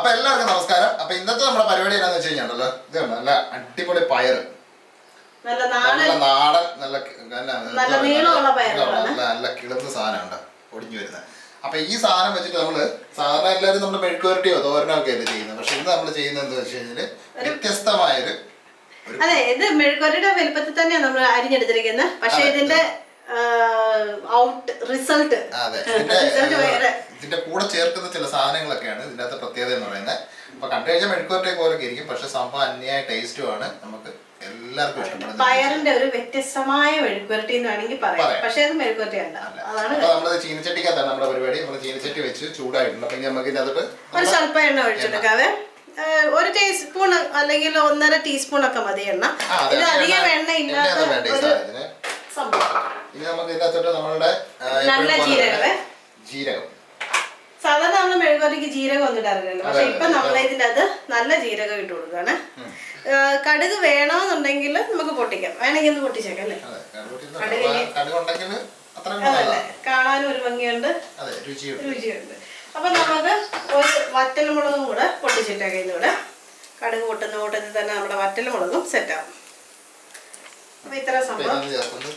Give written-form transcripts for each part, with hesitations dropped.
അപ്പൊ എല്ലാവർക്കും നമസ്കാരം. അപ്പൊ ഇന്നത്തെ നമ്മുടെ പരിപാടി എന്താണെന്ന് വെച്ച് കഴിഞ്ഞാൽ ഇത് നല്ല അടിപൊളി പയർ, നല്ല നാടൻ നല്ല കിളുന്ന സാധനമുണ്ട് ഒടിഞ്ഞു വരുന്നത്. അപ്പൊ ഈ സാധനം വെച്ചിട്ട് നമ്മള് സാധാരണ എല്ലാവരും നമ്മുടെ മെഴുക്കുവരട്ടിയോ തോരനോ ഒക്കെ അല്ലേ ചെയ്യുന്നത്. പക്ഷെ ഇന്ന് നമ്മൾ ചെയ്യുന്നത് എന്താ വെച്ച് കഴിഞ്ഞാല് വ്യത്യസ്തമായൊരു അതെ, ഇത് മെഴുക്കുവരട്ടിയുടെ വലുപ്പത്തിൽ തന്നെയാണ് നമ്മൾ അരിഞ്ഞെടുത്തിരിക്കുന്നത്. പക്ഷെ ഇതിന്റെ റിസൾട്ട് ഇതിന്റെ കൂടെ ചേർക്കുന്ന ചില സാധനങ്ങളൊക്കെയാണ് ഇതിന്റെ അകത്ത് പ്രത്യേകത എന്ന് പറയുന്നത്. അപ്പൊ കണ്ടു കഴിഞ്ഞാൽ മെഴുക്കുവരട്ടി പോലൊക്കെ ഇരിക്കും, പക്ഷെ സംഭവം അന്യായ ടേസ്റ്റുമാണ്. നമുക്ക് എല്ലാവർക്കും ഇഷ്ടപ്പെടുന്നത് പയറിന്റെ ഒരു വ്യത്യസ്തമായ മെഴുക്കുവരട്ടി എന്ന് വേണമെങ്കിൽ പറയാം. പക്ഷെ അത് മെഴുക്കുവരട്ടിയല്ല. അതാണ് നമ്മള് ചീനച്ചട്ടിക്കകത്താണ് നമ്മുടെ പരിപാടി. നമ്മൾ ചീനച്ചട്ടി വെച്ച് ചൂടായിട്ടുണ്ട്. അപ്പൊ നമുക്ക് ഇതിനകത്ത് ഒരു സ്വല്പം എണ്ണ ഒഴിച്ചെടുക്കാവേ. ഒരു ടീസ്പൂൺ അല്ലെങ്കിൽ 1.5 ടീസ്പൂൺ ഒക്കെ മതി എണ്ണ. ഇത് അധികം എണ്ണ ഇല്ലാത്ത സംഭവം. ഇനി നമുക്ക് ഇതിനകത്തോട്ട് നമ്മളുടെ നല്ല ജീരകം. സാധാരണ നമ്മൾ മെഴുകുവരട്ടിക്ക് ജീരകം ഒന്നും ഇടാറില്ലല്ലോ. പക്ഷെ ഇപ്പൊ നമ്മൾ ഇതിന്റെ അത് നല്ല ജീരകം ഇട്ട് കൊടുക്കുകയാണ്. കടുക് വേണമെന്നുണ്ടെങ്കിൽ നമുക്ക് പൊട്ടിക്കാം, വേണമെങ്കിൽ ഒന്ന് പൊട്ടിച്ചേക്കാം അല്ലേ. അതല്ലേ കാണാനും ഒരു ഭംഗിയുണ്ട്, രുചിയുണ്ട്. അപ്പൊ നമുക്ക് ഒരു വറ്റൽമുളകും കൂടെ പൊട്ടിച്ചിട്ടേക്കാം. ഇതിലൂടെ കടുക് പൊട്ടുന്ന കൂട്ടത്തിൽ തന്നെ നമ്മുടെ വറ്റൽമുളകും സെറ്റാവും. അപ്പൊ ഇത്ര സംഭവം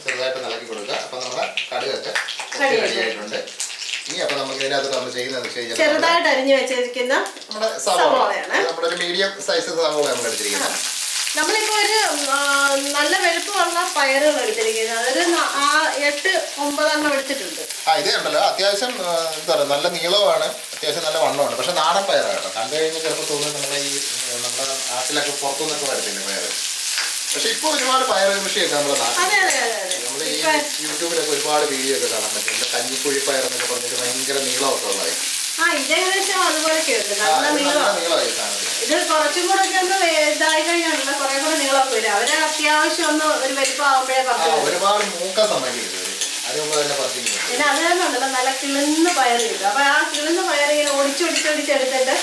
ചെറുതായിട്ട് ഇളക്കി കൊടുക്കുക. അപ്പൊ നമ്മുടെ കടുകൊക്കെ റെഡിയായിട്ടുണ്ട്. ഇനി അപ്പൊ നമുക്ക് ഇതിനകത്ത് നമ്മൾ ചെയ്യുന്നത് ചെറുതായിട്ട് അരിഞ്ഞു വെച്ചിരിക്കുന്ന നമ്മുടെ സവോളയാണ്. നമ്മുടെ ഒരു മീഡിയം സൈസ് സവോള നമ്മൾ എടുത്തിരിക്കുന്നത്. നമ്മളിപ്പോ ഒരു നല്ല വലുപ്പമുള്ള പയറുകൾ എടുത്തിരിക്കുന്നത്. അതൊരു 8-9 എടുത്തിട്ടുണ്ട്. ഇത് ഉണ്ടല്ലോ അത്യാവശ്യം എന്താ പറയുക, നല്ല നീളമാണ്, അത്യാവശ്യം നല്ല വണ്ണമാണ്. പക്ഷെ നാടൻ പയറാണ് കേട്ടോ. കണ്ടു കഴിഞ്ഞാൽ ചിലപ്പോൾ തോന്നുന്നു നമ്മുടെ നമ്മുടെ നാട്ടിലൊക്കെ പുറത്തുനിന്നൊക്കെ വരത്തില്ലേ പയറ്. പക്ഷെ ഇപ്പൊ ഒരുപാട് പയർ കൃഷിയൊക്കെ നമ്മുടെ നാട്ടിൽ നമ്മൾ ഈ യൂട്യൂബിലൊക്കെ ഒരുപാട് വീഡിയോ ഒക്കെ കാണാൻ പറ്റും. കഞ്ഞിക്കുഴി പയർ എന്നൊക്കെ പറഞ്ഞിട്ട് ഭയങ്കര നീളമൊക്കെ ഉള്ളത്. ഇതേകദേശം അതുപോലൊക്കെ ഉണ്ട്. നല്ല നീളമായി. ഇത് കുറച്ചും കൂടെ ഒക്കെ ഒന്ന് ഇതായി കഴിഞ്ഞാൽ കുറെ കൂടെ നീളമൊക്കെ വരും. അവര് അത്യാവശ്യം ഒന്ന് ഒരു വലിപ്പമാകുമ്പോഴേ ഒരുപാട് മൂക്കാൻ സമ്മതിക്കരുത്. പിന്നെ അത് തന്നെ ഉണ്ടല്ലോ നല്ല കിളുന്ന പയർ കിട്ടും. അപ്പൊ ആ കിളുന്ന പയർ ഇങ്ങനെ ഒടിച്ചെടുത്തിട്ട്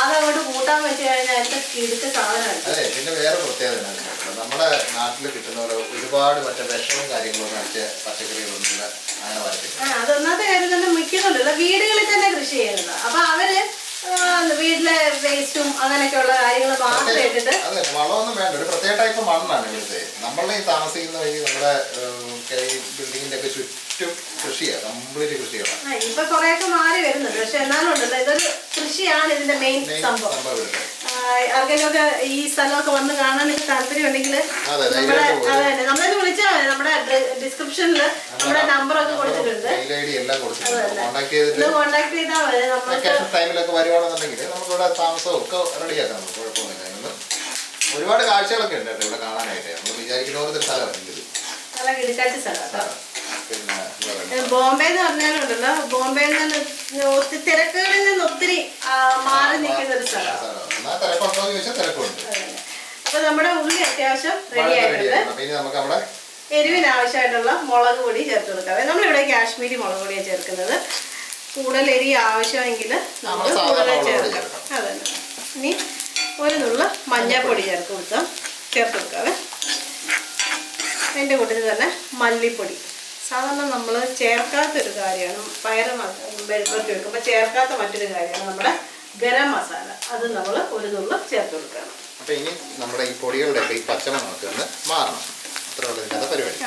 അതങ്ങോട്ട് കൂട്ടാൻ വെച്ച് കഴിഞ്ഞാൽ അതിന്റെ കിടുത്ത സാധനമാണ്. അതെ, പിന്നെ വേറെ പ്രത്യേകത നമ്മുടെ നാട്ടിൽ കിട്ടുന്ന ഒരുപാട് മറ്റേ വിഷവും കാര്യങ്ങളൊന്നും അടിച്ച പച്ചക്കറികളൊന്നും അങ്ങനെ വരത്തില്ല. അതൊന്നാമത്തെ കാര്യം തന്നെ മിക്കുന്നുണ്ടല്ലോ വീടുകളിൽ തന്നെ കൃഷി ചെയ്യുന്നത്. അപ്പൊ അവര് വീട്ടിലെ വേസ്റ്റും അങ്ങനെയൊക്കെയുള്ള കാര്യങ്ങൾ മാത്രം ഇട്ടിട്ട് വളമൊന്നും വേണ്ട. ഒരു പ്രത്യേക ടൈപ്പ് മണ്ണാണ് ഇവിടുത്തെ. നമ്മളെ ഈ താമസിക്കുന്ന വഴി നമ്മുടെ ബിൽഡിങ്ങിന്റെ ഒക്കെ ചുറ്റും കൃഷിയാണ്, കംപ്ലീറ്റ് കൃഷിയാണ്. ഇപ്പൊ കൊറേയൊക്കെ മാറി വരുന്നുണ്ട്. പക്ഷെ എന്നാലും ഉണ്ടല്ലോ ഇതൊരു കൃഷിയാണ് ഇതിന്റെ മെയിൻ സംഭവം. ആർക്കെങ്കിലുമൊക്കെ ഈ സ്ഥലമൊക്കെ വന്ന് കാണാനൊക്കെ താല്പര്യം ഉണ്ടെങ്കിൽ നമ്മളെ വിളിച്ചാൽ മതി. നമ്മുടെ ഡിസ്ക്രിപ്ഷനിൽ നമ്മുടെ നമ്പറൊക്കെ കൊടുത്തിട്ടുണ്ട്. കോണ്ടാക്ട് ചെയ്താൽ മതി. നമുക്ക് നമുക്കിവിടെ താമസവും ഒക്കെ റെഡിയാക്കാം. കുഴപ്പമൊന്നുമില്ല. ഒരുപാട് കാഴ്ചകളൊക്കെ ഉണ്ട് ഇവിടെ കാണാനായിട്ട്. നമ്മൾ വിചാരിക്കുന്ന പോലത്തെ ഒരു സ്ഥലമാണ് ഇത്. നല്ല കിടക്കാച്ച സ്ഥലമാണ്. ബോംബെ എന്ന് പറഞ്ഞാലുണ്ടല്ലോ, ബോംബെയിൽ നിന്ന് തിരക്കുകളിൽ നിന്ന് ഒത്തിരി മാറി നിൽക്കുന്ന ഒരു സ്ഥലമാണ്. അപ്പൊ നമ്മുടെ ഉള്ളി അത്യാവശ്യം റെഡി ആയിട്ടുണ്ട്. എരിവിന് ആവശ്യമായിട്ടുള്ള മുളക് പൊടി ചേർത്ത് കൊടുക്കാം. നമ്മളിവിടെ കാശ്മീരി മുളക് പൊടിയാണ് ചേർക്കുന്നത്. കൂടുതൽ എരി ആവശ്യമെങ്കിൽ നമ്മൾ കൂടുതൽ ചേർക്കാം. അതന്നെ. ഇനി ഒരു നുള്ള മഞ്ഞൾപ്പൊടി ചേർത്ത് കൊടുക്കാവേ. അതിൻ്റെ കൂട്ടത്തിൽ തന്നെ മല്ലിപ്പൊടി. സാധാരണ നമ്മൾ ചേർക്കാത്തൊരു കാര്യമാണ് പയറ് മെഴുക്കുവരട്ടി വെക്കുമ്പോൾ ചേർക്കാത്ത മറ്റൊരു കാര്യമാണ് നമ്മുടെ ഗരം മസാല. അത് നമ്മൾ ഒരു നുള്ള ചേർത്ത് കൊടുക്കണം. അപ്പൊ ഇനി നമ്മുടെ ഈ പൊടികളുടെ ഈ പച്ചമണമൊക്കെ ഒന്ന് മാറണം. അത്ര പരിപാടി.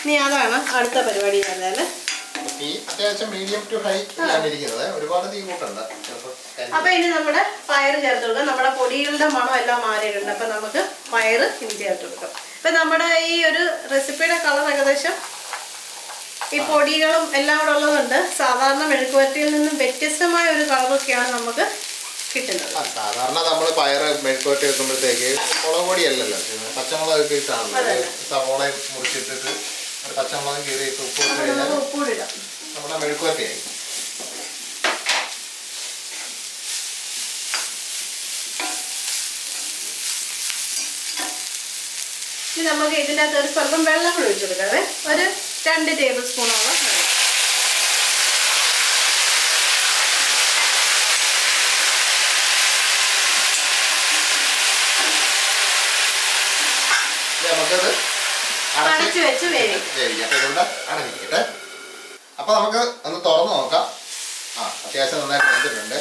ഇനി അതാണ് അടുത്ത പരിപാടി. പറഞ്ഞാൽ ഈ അത്യാവശ്യം മീഡിയം ടു ഹൈ ഇരിക്കുന്നത്, ഒരുപാട് തീ കൂട്ടണ്ട. അപ്പൊ ഇനി നമ്മുടെ പയർ ചേർത്ത് കൊടുക്കാം. നമ്മുടെ പൊടികളുടെ മണം എല്ലാം മാറിയിട്ടുണ്ട്. അപ്പൊ നമുക്ക് പയർ ഇനി ചേർത്ത് കൊടുക്കാം. ഇപ്പൊ നമ്മുടെ ഈ ഒരു റെസിപ്പിയുടെ കളർ ഏകദേശം ഈ പൊടികളും എല്ലാം കൂടെ ഉള്ളതുകൊണ്ട് സാധാരണ മെഴുക്കുവരട്ടിയിൽ നിന്നും വ്യത്യസ്തമായ ഒരു കളറൊക്കെയാണ് നമുക്ക് കിട്ടുന്നത്. സാധാരണ നമ്മൾ പയർ മെഴുക്കുവരട്ടി വെക്കുമ്പോഴത്തേക്ക് മുളക് പൊടിയല്ലല്ലോ, പച്ചമുളക് ഇട്ടാണ്. സവോള മുറിച്ചിട്ടിട്ട് പച്ചമുളകും കീറിയിട്ട് ഉപ്പൂടിടാം. നമ്മുടെ മെഴുക്കുവരട്ടിയായി. ഇനി നമുക്ക് ഇതിൻ്റെ അകത്ത് ഒരു സ്വല്പം വെള്ളം കൂടി ഒഴിച്ചു കൊടുക്കാവേ. ഒരു 2 ടേബിൾ സ്പൂണോളം വെള്ളം. നമുക്കത് അടച്ചു വെച്ച് വേവിക്കാം. അപ്പൊ നമുക്ക് ഒന്ന് തുറന്നു നോക്കാം. അത്യാവശ്യം നന്നായിട്ട് വെന്തിട്ടുണ്ട്.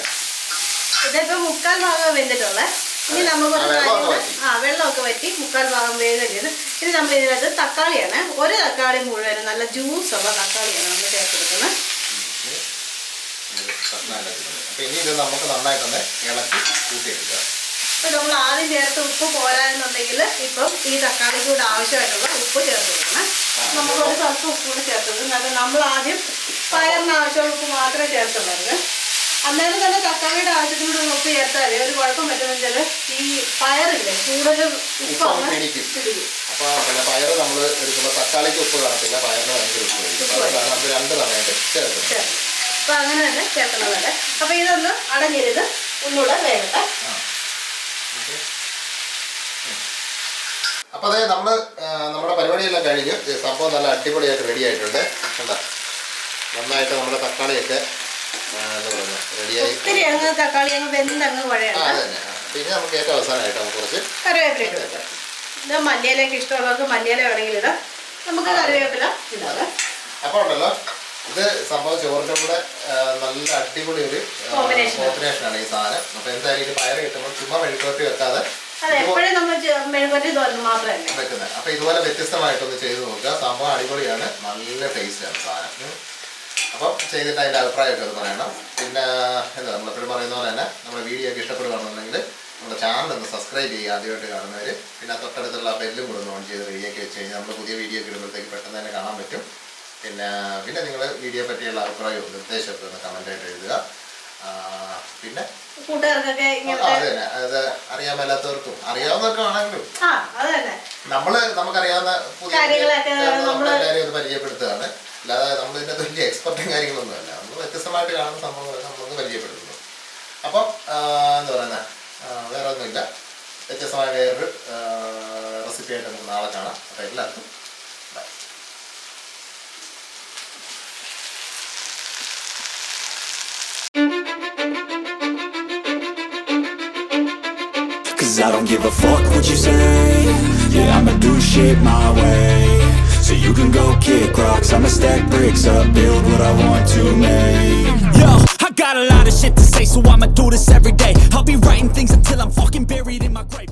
ഇതിപ്പോ 3/4 ഭാഗം വെന്തിട്ടുള്ളേ. ഇനി നമുക്കൊരു വെള്ളമൊക്കെ വറ്റി 3/4 ഭാഗം വേഗം ചെയ്ത് ഇനി നമ്മൾ ഇതിനകത്ത് തക്കാളിയാണ്, ഒരു തക്കാളി മുഴുവനും നല്ല ജ്യൂസുള്ള തക്കാളിയാണ് നമ്മൾ ചേർത്തെടുക്കുന്നത്. ഇനി ഇത് നമുക്ക് നന്നായിട്ടൊന്ന് ഇളക്കി കൂട്ടിയെടുക്കുക. ഇപ്പം നമ്മൾ ആദ്യം ചേർത്ത് ഉപ്പ് പോരാന്നുണ്ടെങ്കിൽ ഇപ്പം ഈ തക്കാളിക്ക് കൂടെ ആവശ്യമായിട്ടുള്ള ഉപ്പ് ചേർത്ത് കൊടുക്കണം. നമുക്കൊരു സ്വല്പം ഉപ്പ് കൂടെ ചേർത്ത് കൊടുക്കും. കാരണം നമ്മൾ ആദ്യം പയറിന് ആവശ്യമുള്ള ഉപ്പ് മാത്രമേ ചേർത്തുള്ളൂ. അന്നേരം തന്നെ തക്കാളിയുടെ ആവശ്യത്തിനോട് ഉപ്പ് ചേർത്താൽ ഒരു കുഴപ്പം പറ്റുന്നത് വെച്ചാൽ ഈ പയറില്ലേ കൂടുതൽ ഉപ്പാണ് പിടിക്കും. അപ്പോൾ പയർ നമ്മൾ എടുക്കുമ്പോൾ തക്കാളിക്ക് ഉപ്പ് കാണത്തില്ല, പയറിന് ഭയങ്കര ഉപ്പ് കഴിക്കും. നമ്മൾ 2 തവണയായിട്ട് ചേർക്കും. അപ്പം അങ്ങനെ തന്നെ ചേർക്കുന്നതല്ലേ. അപ്പം ഇതൊന്ന് അടഞ്ഞിരുത് ഒന്നുകൂടെ വേകട്ടെ. അപ്പോൾ അതെ നമ്മുടെ പരിപാടിയെല്ലാം കഴിഞ്ഞു. സംഭവം നല്ല അടിപൊളിയായിട്ട് റെഡി ആയിട്ടുണ്ട്. എന്താ നന്നായിട്ട് നമ്മുടെ തക്കാളിയൊക്കെ റെഡിയായി. തക്കാളി അങ്ങ് വെന്തങ്ങ് കുഴയാണ്. അത് തന്നെ. പിന്നെ നമുക്ക് ഏറ്റവും അവസാനമായിട്ട് നമുക്ക് കുറച്ച് കറിവേപ്പില ഇടാം. ഇത് മല്ലിയിലേക്ക് ഇഷ്ടമുള്ളവർക്ക് മല്ലിയില വേണമെങ്കിൽ ഇടാം. നമുക്ക് കറിവേപ്പില ഇടാം. അപ്പോൾ ഉണ്ടല്ലോ ഇത് സംഭവം ചോറിൻ്റെ കൂടെ നല്ല അടിപൊളി ഒരു കോമ്പിനേഷനാണ് ഈ സാധനം. അപ്പോൾ എന്തായാലും ഇത് പയർ കിട്ടുമ്പോൾ ചുമ്മാ മെഴുക്കുവരട്ടി വെക്കാതെ വെക്കുന്നത്. അപ്പോൾ ഇതുപോലെ വ്യത്യസ്തമായിട്ടൊന്ന് ചെയ്ത് നോക്കുക. സംഭവം അടിപൊളിയാണ്, നല്ല ടേസ്റ്റാണ് സാധനം. അപ്പം ചെയ്തിട്ട് അതിൻ്റെ അഭിപ്രായമൊക്കെ അത് പറയണം. പിന്നെ എന്താ നമ്മളെപ്പോഴും പറയുന്ന പോലെ തന്നെ നമ്മുടെ വീഡിയോ ഒക്കെ ഇഷ്ടപ്പെടുകയാണെന്നുണ്ടെങ്കിൽ നമ്മുടെ ചാനൽ ഒന്ന് സബ്സ്ക്രൈബ് ചെയ്യുക ആദ്യമായിട്ട് കാണുന്നവർ. പിന്നെ തൊട്ടടുത്തുള്ള ബെല്ലും കൂടെ ഒന്ന് ഓൺ ചെയ്ത് റെഡിയാക്കി വെച്ച് കഴിഞ്ഞാൽ നമ്മൾ പുതിയ വീഡിയോ ഒക്കെ ഇടുമ്പോഴത്തേക്ക് പെട്ടെന്ന് തന്നെ കാണാൻ പറ്റും. പിന്നെ നിങ്ങൾ വീഡിയോ പറ്റിയുള്ള അഭിപ്രായവും നിർദ്ദേശമൊക്കെ ഒന്ന് കമൻ്റായിട്ട് എഴുതുക. പിന്നെ കൂട്ടുകാർക്കൊക്കെ അത് അറിയാൻ മേലാത്തവർക്കും അറിയാവുന്നവർക്കും ആണെങ്കിലും നമുക്കറിയാവുന്ന പുതിയ എല്ലാവരെയും ഒന്ന് പരിചയപ്പെടുത്തുകയാണ്. അല്ലാതെ നമ്മളിതിൻ്റെ വലിയ എക്സ്പെർട്ടും കാര്യങ്ങളൊന്നും അല്ല. നമ്മൾ വ്യത്യസ്തമായിട്ട് കാണുന്ന സംഭവങ്ങൾ നമ്മളൊന്ന് പരിചയപ്പെടുത്തുന്നു. അപ്പം എന്താ പറയുന്നത്, വേറെ ഒന്നുമില്ല. വ്യത്യസ്തമായ വേറൊരു റെസിപ്പിയായിട്ട് നമുക്ക് നാളെ കാണാം. അപ്പോൾ എല്ലാവർക്കും by. Cause I don't give a fuck what you say. Yeah, I'ma do shit my way. So you can go kick rocks, I'ma stack bricks up, build what I want to make. Yo, I got a lot of shit to say, so I'ma do this every day. I'll be writing things until I'm fucking buried in my grave.